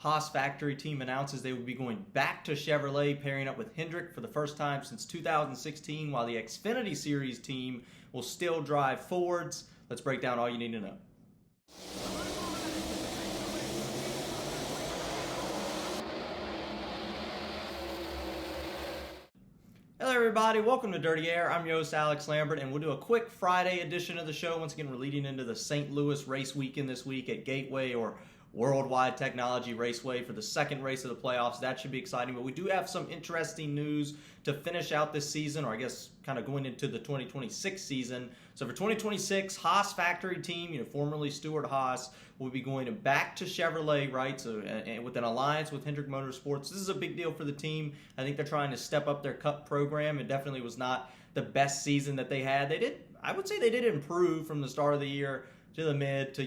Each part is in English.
Haas Factory Team announces they will be going back to Chevrolet, pairing up with Hendrick for the first time since 2016, while the Xfinity Series team will still drive Fords. Let's break down all you need to know. Hello everybody, welcome to Dirty Air. I'm your host Alex Lambert, and we'll do a quick Friday edition of the show. Once again, we're leading into the St. Louis race weekend this week at Gateway, or Worldwide Technology Raceway, for the second race of the playoffs. That should be exciting, but we do have some interesting news to finish out this season, or I guess kind of going into the 2026 season. So for 2026, Haas Factory Team, formerly Stewart Haas, will be going back to Chevrolet, right? So and with an alliance with Hendrick Motorsports. This is a big deal for the team. I think they're trying to step up their Cup program. It definitely was not the best season that they had. I would say they did improve from the start of the year to the mid to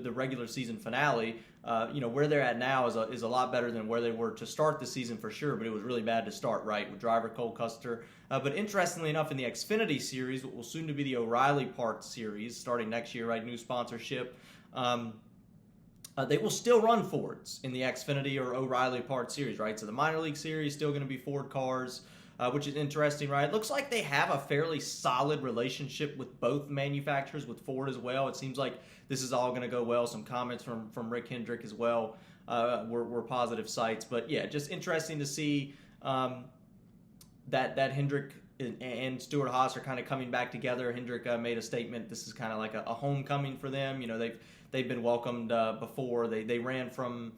the regular season finale. Where they're at now is a lot better than where they were to start the season for sure, but it was really bad to start, right, with driver Cole Custer. But interestingly enough, in the Xfinity Series, what will soon to be the O'Reilly Parts Series, starting next year, right, new sponsorship, they will still run Fords in the Xfinity or O'Reilly Parts Series, right? So the minor league series still going to be Ford cars, which is interesting, right? It looks like they have a fairly solid relationship with both manufacturers, with Ford as well. It seems like this is all going to go well. Some comments from Rick Hendrick as well were positive sights. But yeah, just interesting to see that Hendrick and Stewart Haas are kind of coming back together. Hendrick made a statement. This is kind of like a homecoming for them. They've been welcomed before. They ran from,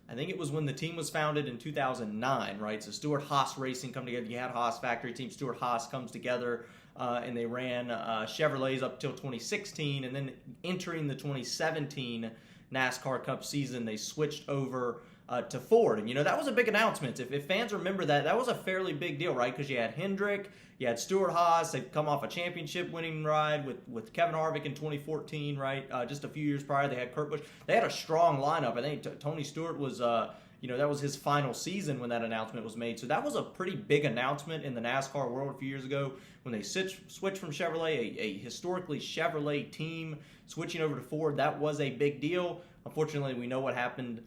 I think it was when the team was founded in 2009, right? So Stewart Haas Racing come together. You had Haas Factory Team. Stewart Haas comes together, and they ran Chevrolets up till 2016, and then entering the 2017 NASCAR Cup season, they switched over to Ford. And, that was a big announcement. If fans remember that was a fairly big deal, right? Because you had Hendrick, you had Stewart Haas. They'd come off a championship winning ride with Kevin Harvick in 2014, right? Just a few years prior, they had Kurt Busch. They had a strong lineup. I think Tony Stewart was, that was his final season when that announcement was made. So that was a pretty big announcement in the NASCAR world a few years ago when they switched from Chevrolet, a historically Chevrolet team, switching over to Ford. That was a big deal. Unfortunately, we know what happened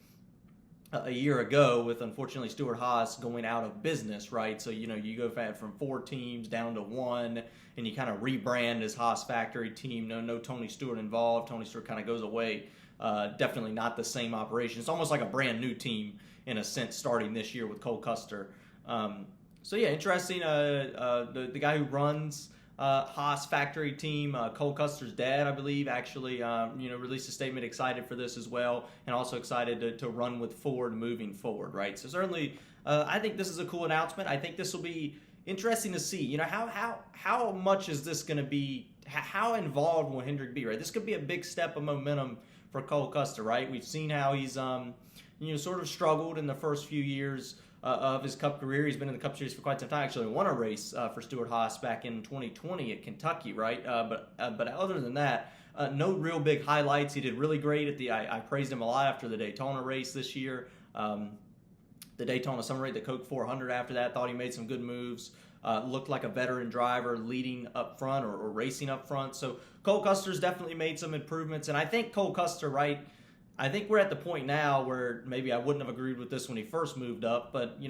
a year ago with, unfortunately, Stewart Haas going out of business, right? So, you go from 4 teams down to 1, and you kind of rebrand as Haas Factory Team. No Tony Stewart involved. Tony Stewart kind of goes away. Definitely not the same operation. It's almost like a brand new team in a sense starting this year with Cole Custer. So, yeah, interesting. The guy who runs Haas Factory Team, Cole Custer's dad, I believe, actually released a statement, excited for this as well, and also excited to run with Ford moving forward, right? So certainly, I think this is a cool announcement. I think this will be interesting to see. How much is this going to be? How involved will Hendrick be, right? This could be a big step of momentum for Cole Custer, right? We've seen how he's sort of struggled in the first few years of his Cup career. He's been in the Cup Series for quite some time. Actually won a race for Stewart Haas back in 2020 at Kentucky, right? But other than that, no real big highlights. He did really great at I praised him a lot after the Daytona race this year. The Daytona Summer Race, the Coke 400 after that, thought he made some good moves. Looked like a veteran driver leading up front or racing up front. So Cole Custer's definitely made some improvements. And I think Cole Custer, right, I think we're at the point now where maybe I wouldn't have agreed with this when he first moved up, but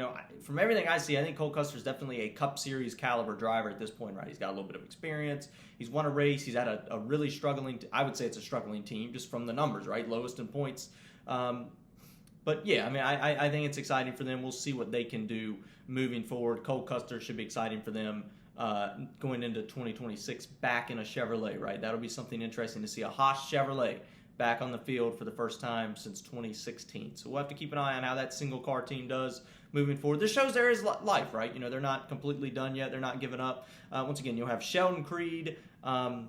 from everything I see, I think Cole Custer's definitely a Cup Series caliber driver at this point, right? He's got a little bit of experience. He's won a race. He's had a really struggling, I would say it's a struggling team just from the numbers, right? Lowest in points. But yeah, I mean, I think it's exciting for them. We'll see what they can do moving forward. Cole Custer should be exciting for them going into 2026 back in a Chevrolet, right? That'll be something interesting to see, a Haas Chevrolet back on the field for the first time since 2016. So we'll have to keep an eye on how that single car team does moving forward. This shows there is life, right? They're not completely done yet. They're not giving up. Once again, you'll have Sheldon Creed and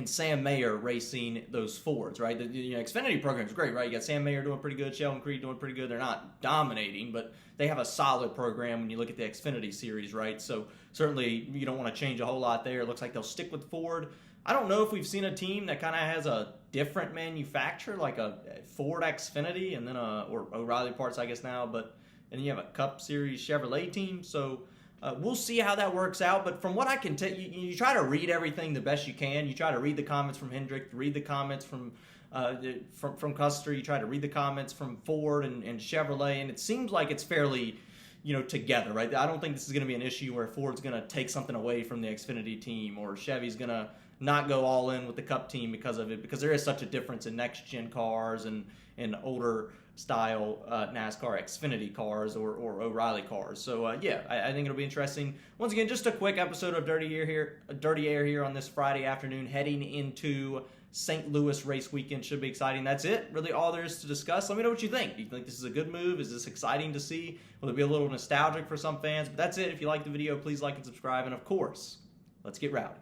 Sam Mayer racing those Fords, right? The Xfinity program is great, right? You got Sam Mayer doing pretty good, Sheldon Creed doing pretty good. They're not dominating, but they have a solid program when you look at the Xfinity series, right? So certainly you don't want to change a whole lot there. It looks like they'll stick with Ford. I don't know if we've seen a team that kind of has a different manufacturer, like a Ford Xfinity, and then or O'Reilly Parts, I guess now, and then you have a Cup Series Chevrolet team. So we'll see how that works out. But from what I can tell, you try to read everything the best you can. You try to read the comments from Hendrick, read the comments from from Custer. You try to read the comments from Ford and Chevrolet, and it seems like it's fairly, together, right? I don't think this is going to be an issue where Ford's going to take something away from the Xfinity team, or Chevy's going to not go all in with the Cup team because of it, because there is such a difference in next-gen cars and older style NASCAR Xfinity cars or O'Reilly cars. So I think it'll be interesting. Once again, just a quick episode of Dirty Air here on this Friday afternoon, heading into St. Louis race weekend. Should be exciting. That's it. Really all there is to discuss. Let me know what you think. Do you think this is a good move? Is this exciting to see? Will it be a little nostalgic for some fans? But that's it. If you like the video, please like and subscribe. And of course, let's get rowdy.